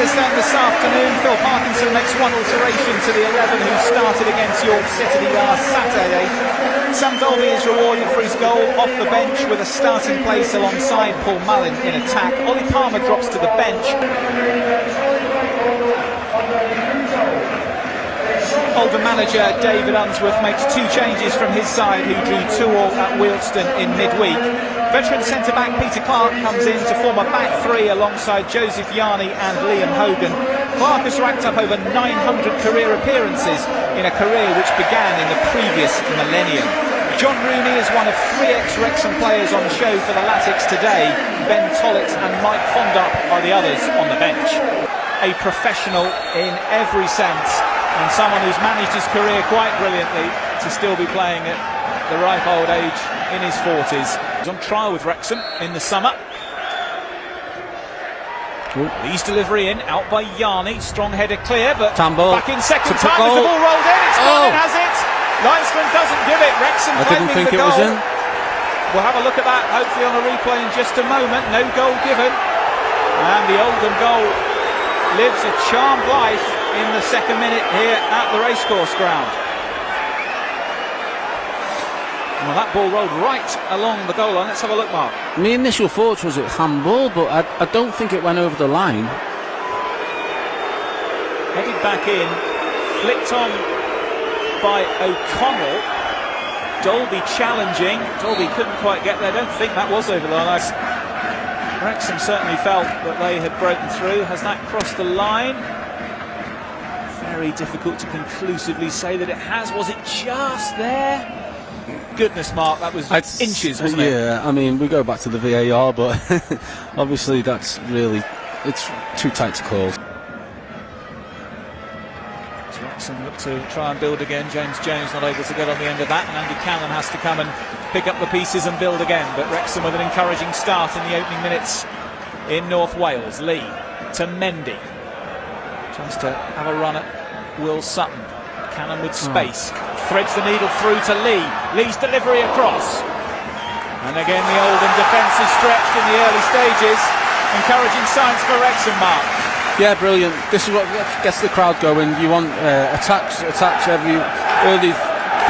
this then this afternoon. Phil Parkinson makes one alteration to the 11 who started against York City last Saturday. Sam Dolby is rewarded for his goal off the bench with a starting place alongside Paul Mullin in attack. Ollie Palmer drops to the bench. Oldham manager David Unsworth makes two changes from his side, who drew 2-2 at Wealdstone in midweek. Veteran centre-back Peter Clark comes in to form a back three alongside Joseph Yarney and Liam Hogan. Clark has racked up over 900 career appearances in a career which began in the previous millennium. John Rooney is one of three ex-Wrexham players on the show for the Latics today. Ben Tollett and Mike Fondup are the others on the bench. A professional in every sense, and someone who's managed his career quite brilliantly to still be playing at the ripe old age in his 40s. He's on trial with Wrexham in the summer. Lee's delivery in, out by Yarney, strong header clear, but back in second time as the ball rolled in, it's gone in, has it? Linesman doesn't give it, Wrexham claiming the goal. I didn't think it was in. We'll have a look at that, hopefully on a replay in just a moment. No goal given, and the Oldham goal lives a charmed life in the second minute here at the racecourse ground. Well, that ball rolled right along the goal line. Let's have a look, Mark. My initial thoughts was it handball, but I don't think it went over the line. Headed back in, flicked on by O'Connell. Dolby challenging. Dolby couldn't quite get there. I don't think that was over the line. Wrexham certainly felt that they had broken through. Has that crossed the line? Very difficult to conclusively say that it has. Was it just there? Goodness, Mark, that was inches, wasn't it? Yeah, I mean, we go back to the VAR, but obviously that's really, it's too tight to call. So Wrexham look to try and build again. James Jones not able to get on the end of that, and Andy Cannon has to come and pick up the pieces and build again. But Wrexham with an encouraging start in the opening minutes in North Wales. Lee to Mendy. Tries to have a run at Will Sutton. Cannon with space, threads the needle through to Lee. Lee's delivery across, and again the Oldham defence is stretched in the early stages. Encouraging signs for Wrexham, Mark. Yeah, brilliant. This is what gets the crowd going. You want attacks every early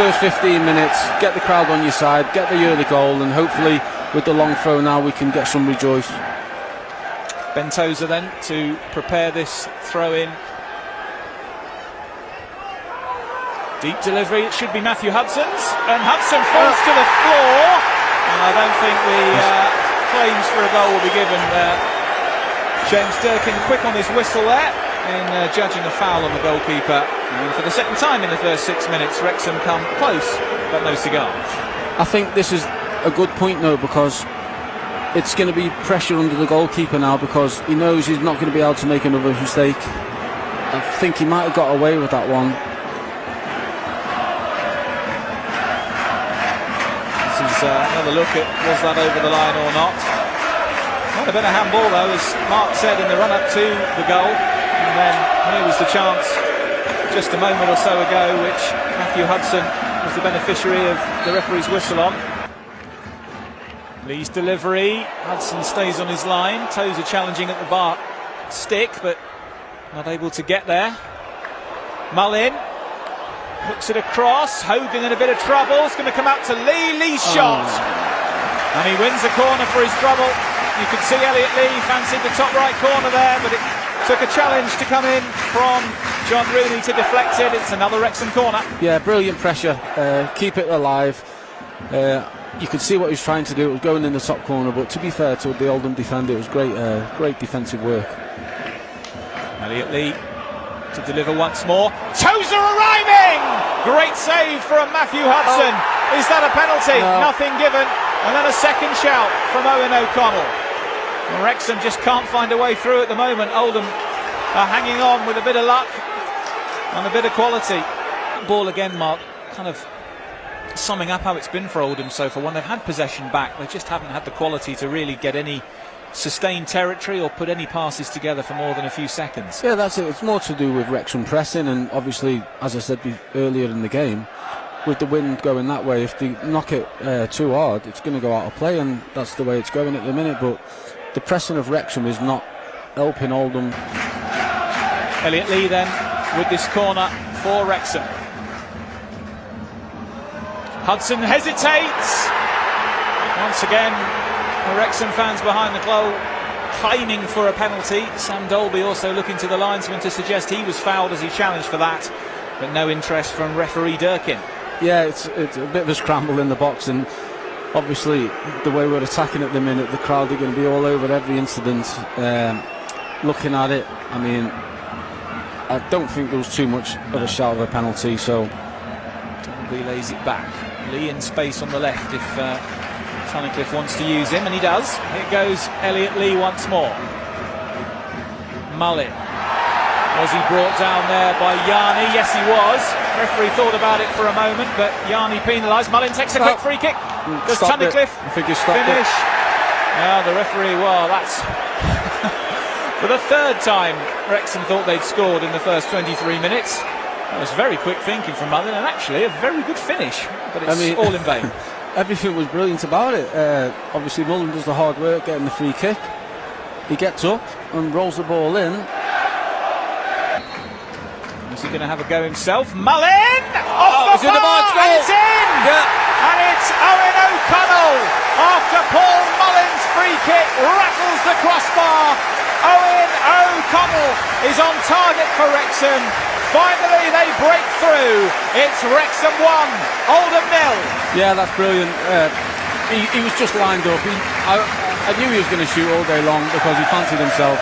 first 15 minutes. Get the crowd on your side, get the early goal, and hopefully with the long throw now we can get some rejoice. Bentosa then to prepare this throw in. Deep delivery, it should be Matthew Hudson's, and Hudson falls to the floor, and I don't think the claims for a goal will be given. James Durkin quick on his whistle there in judging a foul on the goalkeeper, and for the second time in the first 6 minutes Wrexham come close but no cigar. I think this is a good point though, because it's going to be pressure under the goalkeeper now, because he knows he's not going to be able to make another mistake. I think he might have got away with that one. Another look at was that over the line or not. Not a bit of handball though, as Mark said in the run-up to the goal, and then here was the chance just a moment or so ago which Matthew Hudson was the beneficiary of the referee's whistle on. Lee's delivery, Hudson stays on his line, toes are challenging at the bar stick but not able to get there. Mullin hooks it across, Hogan in a bit of trouble, it's going to come out to Lee, Lee's shot, and he wins a corner for his trouble. You could see Elliot Lee fancied the top right corner there, but it took a challenge to come in from John Rooney to deflect it. It's another Wrexham corner. Yeah, brilliant pressure, keep it alive. You could see what he was trying to do, it was going in the top corner, but to be fair to the Oldham defender, it was great, great defensive work. Elliot Lee to deliver once more. Toes are arriving! Great save from Matthew Hudson. Is that a penalty? No. Nothing given. And then a second shout from Owen O'Connell. Wrexham just can't find a way through at the moment. Oldham are hanging on with a bit of luck and a bit of quality. Ball again, Mark, kind of summing up how it's been for Oldham so far. When they've had possession back, they just haven't had the quality to really get any sustained territory or put any passes together for more than a few seconds. Yeah, that's it. It's more to do with Wrexham pressing, and obviously, as I said earlier in the game, with the wind going that way, if they knock it too hard, it's going to go out of play, and that's the way it's going at the minute. But the pressing of Wrexham is not helping Oldham. Elliot Lee then with this corner for Wrexham. Hudson hesitates. Once again, the Wrexham fans behind the goal claiming for a penalty. Sam Dolby also looking to the linesman to suggest he was fouled as he challenged for that, but no interest from referee Durkin. Yeah, it's a bit of a scramble in the box, and obviously the way we're attacking at the minute, the crowd are going to be all over every incident. Looking at it, I mean, I don't think there was too much of a shout of a penalty, so Dolby lays it back. Lee in space on the left if Tunnicliffe wants to use him, and he does. Here goes Elliot Lee once more. Mullin. Was he brought down there by Yarni? Yes, he was. Referee thought about it for a moment, but Yarni penalised. Mullin takes a quick free kick. Does Tunnicliffe finish? Yeah, the referee, well, that's for the third time Wrexham thought they'd scored in the first 23 minutes. That was very quick thinking from Mullin, and actually a very good finish, but it's all in vain. Everything was brilliant about it. Obviously Mullin does the hard work getting the free kick. He gets up and rolls the ball in. Is he going to have a go himself? Mullin! Off the bar! And it's in! Yeah. And it's Owen O'Connell after Paul Mullin's free kick rattles the crossbar. Owen O'Connell is on target for Wrexham. Finally they break through. It's Wrexham 1, Oldham 0. Yeah, that's brilliant. He was just lined up. I knew he was going to shoot all day long because he fancied himself.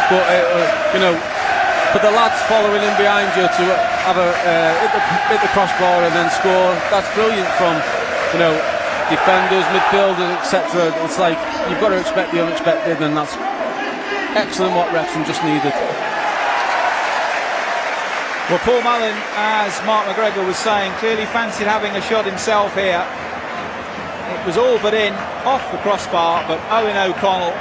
But, for the lads following in behind you to have hit the crossbar and then score, that's brilliant from, defenders, midfielders, etc. It's like you've got to expect the unexpected, and that's excellent what Wrexham just needed. Well, Paul Mullin, as Mark McGregor was saying, clearly fancied having a shot himself here. It was all but in, off the crossbar, but Owen O'Connell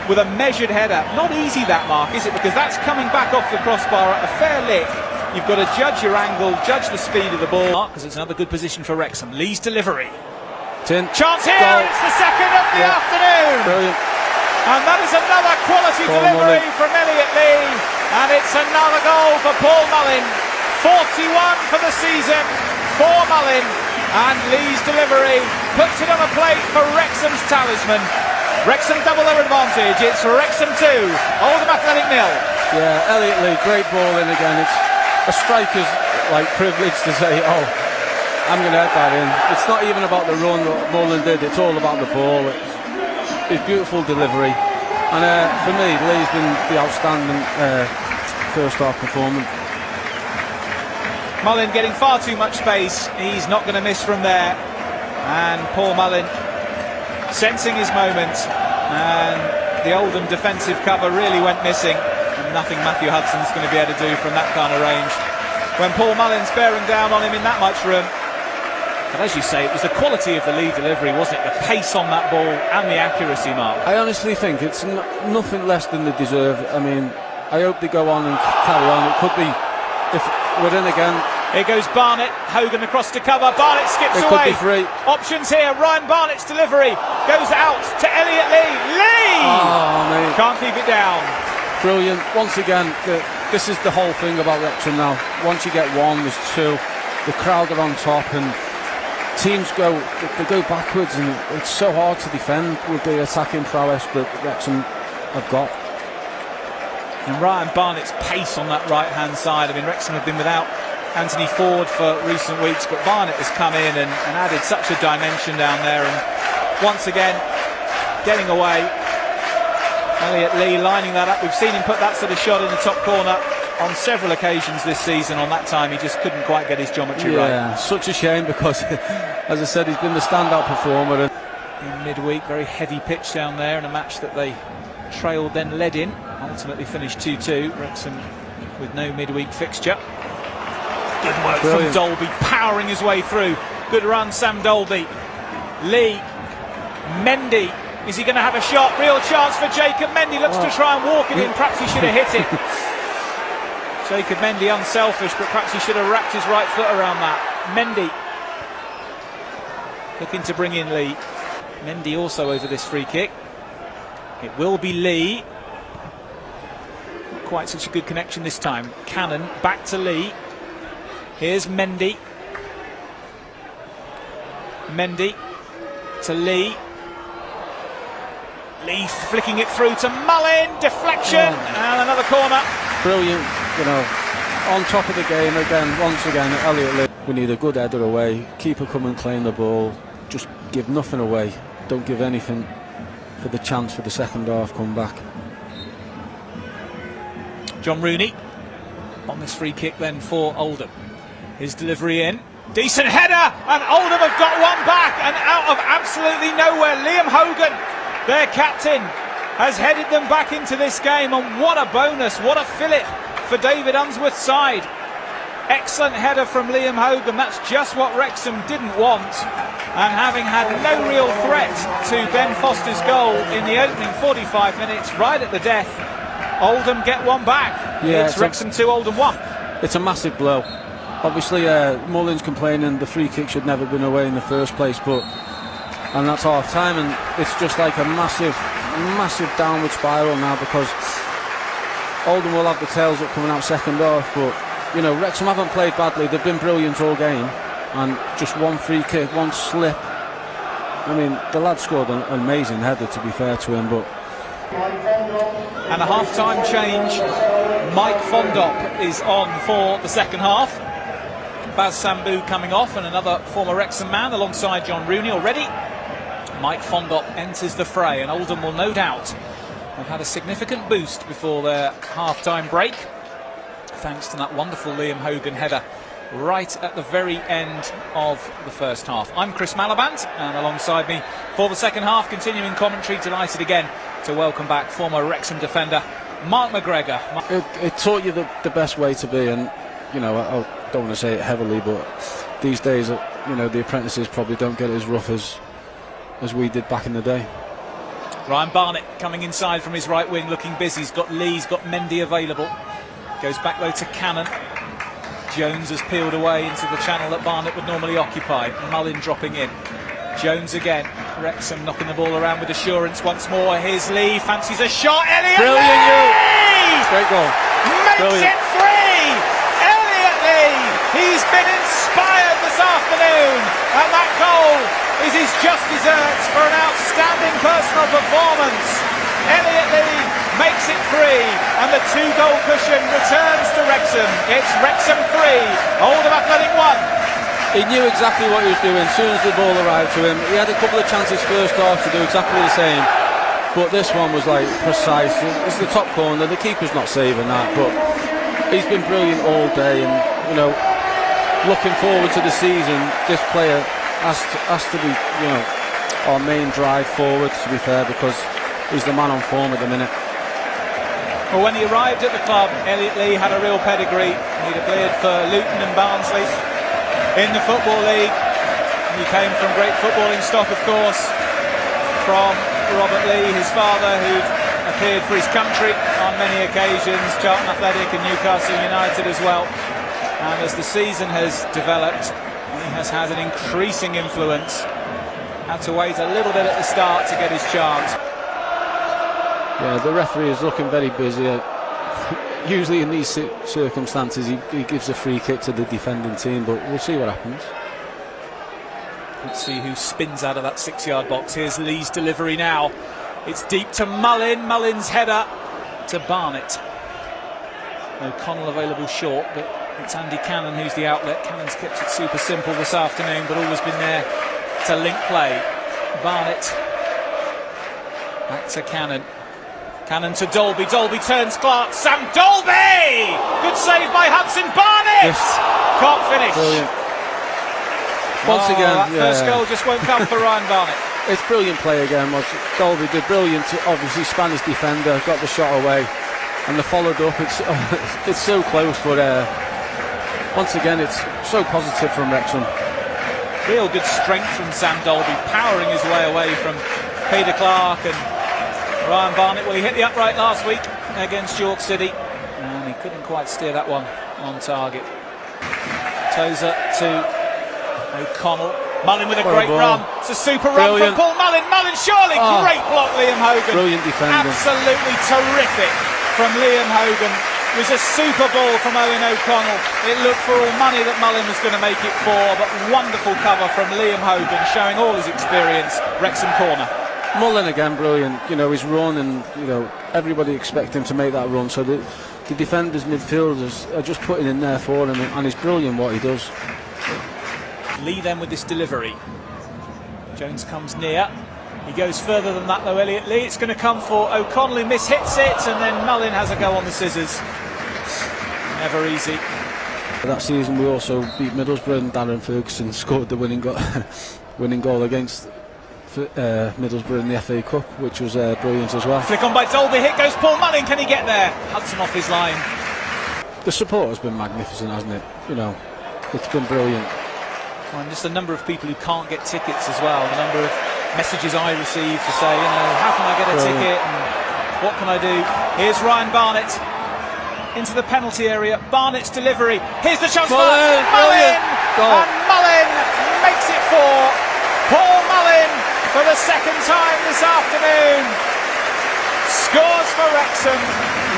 with a measured header. Not easy that, Mark, is it? Because that's coming back off the crossbar at a fair lick. You've got to judge your angle, judge the speed of the ball. Because it's another good position for Wrexham. Lee's delivery. Chance here, goal. It's the second of the afternoon. Brilliant. And that is another quality delivery from Elliot Lee. And it's another goal for Paul Mullin. 41 for the season for Mullin. And Lee's delivery puts it on a plate for Wrexham's talisman. Wrexham double their advantage. It's Wrexham 2, Oldham Athletic 0. Yeah, Elliot Lee, great ball in again. It's a striker's privilege to say, "Oh, I'm going to head that in." It's not even about the run that Mullin did. It's all about the ball. It's beautiful delivery, and for me, Lee's been the outstanding first half performance. Mullin getting far too much space. He's not going to miss from there, and Paul Mullin sensing his moment, and the Oldham defensive cover really went missing, and nothing Matthew Hudson's going to be able to do from that kind of range when Paul Mullin's bearing down on him in that much room. But as you say, it was the quality of the lead delivery, wasn't it? The pace on that ball and the accuracy, Mark. I honestly think it's nothing less than they deserve. I mean, I hope they go on and carry on. It could be, if we're in again. Here goes Barnett, Hogan across to cover, Barnett skips away. Could be free. Options here, Ryan Barnett's delivery goes out to Elliot Lee. Lee! Oh, mate. Can't keep it down. Brilliant. Once again, this is the whole thing about Wrexham now. Once you get one, there's two. The crowd are on top, and teams go backwards, and it's so hard to defend with the attacking prowess that Wrexham have got. And Ryan Barnett's pace on that right-hand side. I mean, Wrexham have been without Anthony Ford for recent weeks, but Barnett has come in and added such a dimension down there, and once again getting away. Elliot Lee lining that up. We've seen him put that sort of shot in the top corner on several occasions this season. On that time he just couldn't quite get his geometry right. Yeah, such a shame, because as I said, he's been the standout performer. In midweek, very heavy pitch down there in a match that they trailed, then led in, ultimately finished 2-2. Wrexham with no midweek fixture. Good work from Dolby, powering his way through. Good run, Sam Dolby. Lee, Mendy, is he going to have a shot? Real chance for Jacob Mendy, looks to try and walk it in, perhaps he should have hit it. Jacob Mendy unselfish, but perhaps he should have wrapped his right foot around that. Mendy looking to bring in Lee. Mendy also over this free kick. It will be Lee. quite such a good connection this time. Cannon back to Lee. Here's Mendy. Mendy to Lee. Lee flicking it through to Mullin. Deflection and another corner. Brilliant, on top of the game again. Once again, Elliot Lee. We need a good header away. Keeper come and claim the ball. Just give nothing away. Don't give anything for the chance for the second half comeback. John Rooney on this free kick then for Oldham. His delivery in. Decent header, and Oldham have got one back, and out of absolutely nowhere, Liam Hogan, their captain, has headed them back into this game, and what a bonus, what a fillip for David Unsworth's side. Excellent header from Liam Hogan. That's just what Wrexham didn't want, and having had no real threat to Ben Foster's goal in the opening 45 minutes, right at the death, Oldham get one back. Yeah, it's Wrexham 2, Oldham 1. It's a massive blow. Obviously, Mullin's complaining the free kick should never have been away in the first place, and that's half time, and it's just like a massive downward spiral now, because Oldham will have the tails up coming out second half. But Wrexham haven't played badly. They've been brilliant all game, and just one free kick, one slip. I mean, the lad scored an amazing header, to be fair to him. But and a half-time change. Mike Fondop is on for the second half. Baz Sambu coming off, and another former Wrexham man alongside John Rooney already. Mike Fondop enters the fray, and Oldham will no doubt have had a significant boost before their half-time break, thanks to that wonderful Liam Hogan header right at the very end of the first half. I'm Chris Malabant, and alongside me for the second half, continuing commentary, delighted again to welcome back former Wrexham defender Mark McGregor. It taught you the best way to be, and I don't want to say it heavily, but these days, the apprentices probably don't get it as rough as we did back in the day. Ryan Barnett coming inside from his right wing, looking busy. He's got Lee, he's got Mendy available. Goes back though to Cannon. Jones has peeled away into the channel that Barnett would normally occupy. Mullin dropping in. Jones again. Wrexham knocking the ball around with assurance once more. Here's Lee, fancies a shot. Elliot Lee! Great goal. Makes it free! Elliot Lee! He's been inspired this afternoon, and that goal is his just desserts for an outstanding personal performance. Elliot Lee makes it 3, and the 2-goal cushion returns to Wrexham. It's Wrexham 3, Oldham Athletic 1. He knew exactly what he was doing as soon as the ball arrived to him. He had a couple of chances first half to do exactly the same, but this one was like precise. It's the top corner, the keeper's not saving that, but he's been brilliant all day, and looking forward to the season, this player has to be our main drive forward, to be fair, because he's the man on form at the minute. Well, when he arrived at the club, Elliot Lee had a real pedigree. He'd appeared for Luton and Barnsley in the Football League. He came from great footballing stock, of course, from Robert Lee, his father, who'd appeared for his country on many occasions, Charlton Athletic and Newcastle United as well. And as the season has developed, he has had an increasing influence. Had to wait a little bit at the start to get his chance. Yeah, the referee is looking very busy. Usually in these circumstances he gives a free kick to the defending team, but we'll see what happens. Let's see who spins out of that 6-yard box. Here's Lee's delivery now. It's deep to Mullin. Mullin's header to Barnett. O'Connell available short, but it's Andy Cannon who's the outlet. Cannon's kept it super simple this afternoon, but always been there to link play. Barnett back to Cannon. Cannon to Dolby. Dolby turns Clark. Sam Dolby! Good save by Hudson. Barnett! Yes. Can't finish. Brilliant. Once again, that first goal just won't come for Ryan Barnett. It's brilliant play again. Dolby did brilliant. Obviously, Spanish defender got the shot away, and the followed up. It's so close, but once again, it's so positive from Wrexham. Real good strength from Sam Dolby, powering his way away from Peter Clark and Ryan Barnett. Well, he hit the upright last week against York City, and he couldn't quite steer that one on target. Tozer to O'Connell. Mullin with a great run. It's a super run from Paul Mullin. Mullin surely. Great block, Liam Hogan. Brilliant defending. Absolutely terrific from Liam Hogan. It was a super ball from Owen O'Connell. It looked for all money that Mullin was going to make it 4, but wonderful cover from Liam Hogan, showing all his experience. Wrexham corner. Mullin again, brilliant. His run, and everybody expect him to make that run. So the defenders, midfielders are just putting in there for him, and it's brilliant what he does. Lee then with this delivery. Jones comes near. He goes further than that though, Elliot Lee. It's going to come for O'Connell, who mishits it, and then Mullin has a go on the scissors. Never easy. That season we also beat Middlesbrough, and Darren Ferguson scored the winning goal against Middlesbrough in the FA Cup, which was brilliant as well. Flick on by Dolby, hit goes Paul Mullin, can he get there? Hudson off his line. The support has been magnificent, hasn't it? It's been brilliant. And just the number of people who can't get tickets as well, the number of messages I receive to say, how can I get a ticket and what can I do? Here's Ryan Barnett into the penalty area. Barnett's delivery. Here's the chance for Mullin! And Mullin makes it 4. Paul Mullin for the second time this afternoon scores for Wrexham.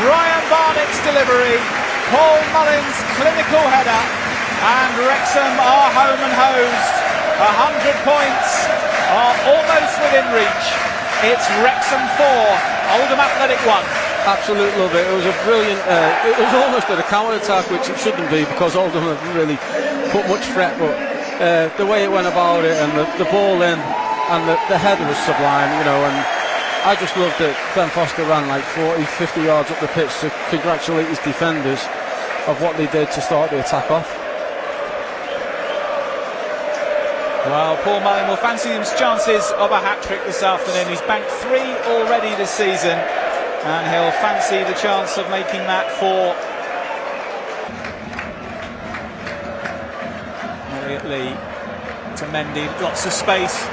Ryan Barnett's delivery, Paul Mullin's clinical header, and Wrexham are home and hosed. 100 points are almost within reach. It's Wrexham 4, Oldham Athletic 1. Absolute love it. It was a brilliant. It was almost a counter-attack, which it shouldn't be because Oldham haven't really put much threat. But the way it went about it, and the ball in, and the header was sublime. And I just loved that Ben Foster ran like 40, 50 yards up the pitch to congratulate his defenders of what they did to start the attack off. Well, Paul Mullin will fancy his chances of a hat-trick this afternoon. He's banked 3 already this season, and he'll fancy the chance of making that 4. Elliot Lee to Mendy, lots of space.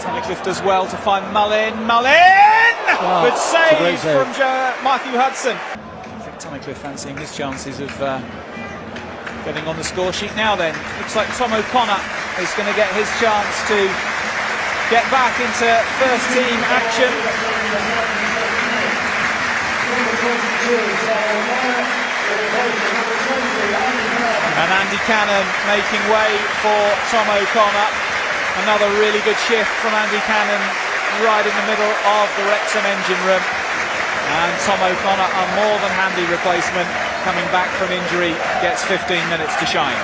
Tunnicliffe does well to find Mullin. Good save from Matthew Hudson. I think Tunnicliffe fancying his chances of getting on the score sheet now then. Looks like Tom O'Connor is going to get his chance to get back into first team action. And Andy Cannon making way for Tom O'Connor. Another really good shift from Andy Cannon right in the middle of the Wrexham engine room. And Tom O'Connor, a more than handy replacement, coming back from injury, gets 15 minutes to shine.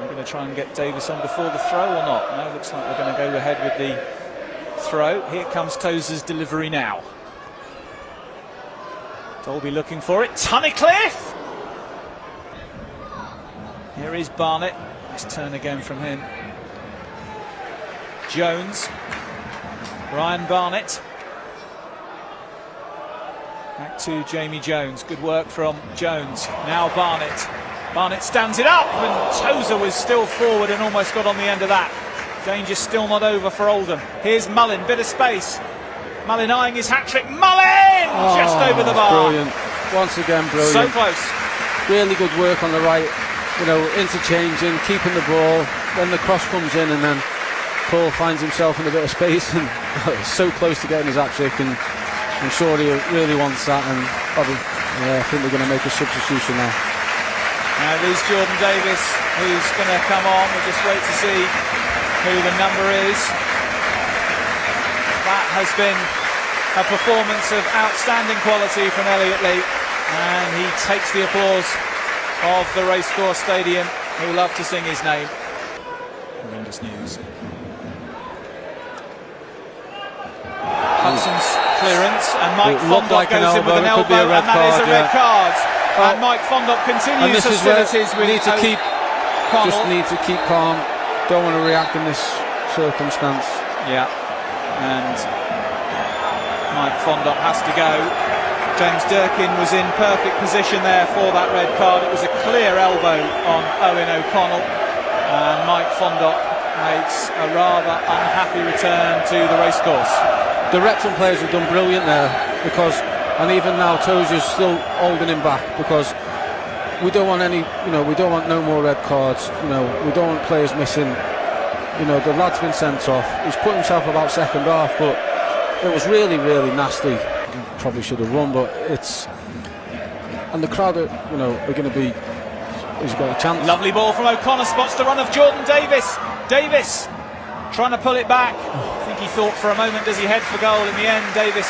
We're going to try and get Davis on before the throw or not? No, looks like we're going to go ahead with the throw. Here comes Tozer's delivery now. Dolby looking for it. Tunnicliffe! Here is Barnett. Nice turn again from him. Jones. Ryan Barnett. Back to Jamie Jones. Good work from Jones. Now Barnett. Barnett stands it up, and Tozer was still forward and almost got on the end of that. Danger still not over for Oldham. Here's Mullin, bit of space. Mullin eyeing his hat-trick. Mullin! Just over the bar. Brilliant. Once again, brilliant. So close. Really good work on the right. Interchanging, keeping the ball. Then the cross comes in, and then Paul finds himself in a bit of space, and so close to getting his hat-trick. And I'm sure he really wants that, and probably, I think they're going to make a substitution now. Now there's Jordan Davis, who's going to come on. We'll just wait to see who the number is. That has been a performance of outstanding quality from Elliot Lee, and he takes the applause of the Racecourse Stadium, who love to sing his name. Horrendous news. Hudson's clearance, and Mike Fondop goes in with an elbow, and that is a red card. And Mike Fondop continues hostilities with just need to keep calm. Don't want to react in this circumstance. Yeah, and Mike Fondop has to go. James Durkin was in perfect position there for that red card. It was a clear elbow on Owen O'Connell, and Mike Fondop makes a rather unhappy return to the racecourse. The Wrexham players have done brilliant there, and even now Tozer's still holding him back, because we don't want we don't want no more red cards. We don't want players missing. The lad's been sent off. He's put himself about second half, but it was really, really nasty. Probably should have won, but and the crowd are, are going to be. He's got a chance. Lovely ball from O'Connor, spots the run of Jordan Davis. Davis trying to pull it back. I think he thought for a moment, does he head for goal? In the end, Davis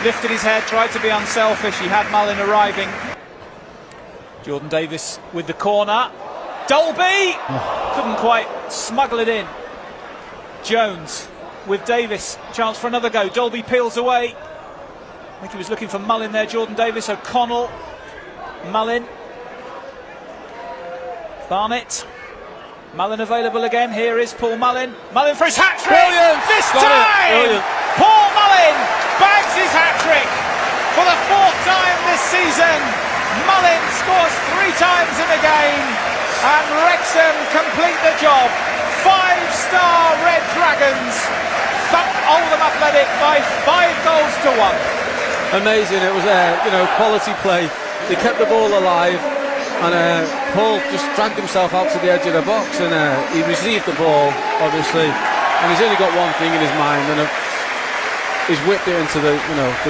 lifted his head, tried to be unselfish. He had Mullin arriving. Jordan Davis with the corner. Dolby couldn't quite smuggle it in. Jones with Davis, chance for another go. Dolby peels away. I think he was looking for Mullin there. Jordan Davis, O'Connell, Mullin, Barnett. Mullin available again. Here is Paul Mullin. Mullin for his hat-trick! Brilliant! This Got time! it. Paul Mullin bags his hat-trick for the 4th time this season. Mullin scores 3 times in the game, and Wrexham complete the job. 5-star Red Dragons thump Oldham Athletic by 5 goals to 1. Amazing! It was quality play. They kept the ball alive. And Paul just dragged himself out to the edge of the box, and he received the ball, obviously, and he's only got one thing in his mind, and he's whipped it into the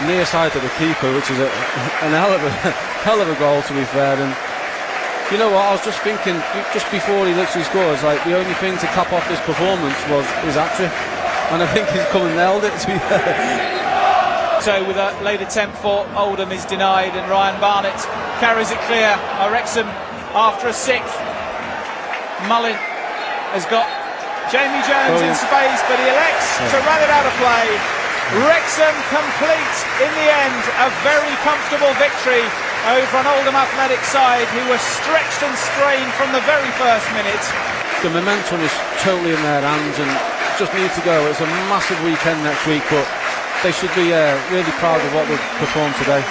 near side of the keeper, which is an hell of a goal, to be fair. And you know what? I was just thinking, just before he literally scores, like the only thing to cap off this performance was his hat-trick, and I think he's come and nailed it, to be fair. So with a late attempt for Oldham is denied, and Ryan Barnett carries it clear. Wrexham after a 6th. Mullin has got Jamie Jones in space, but he elects to run it out of play. Wrexham complete in the end a very comfortable victory over an Oldham Athletic side who were stretched and strained from the very first minute. The momentum is totally in their hands and just need to go. It's a massive weekend next week, but they should be really proud of what they've performed today.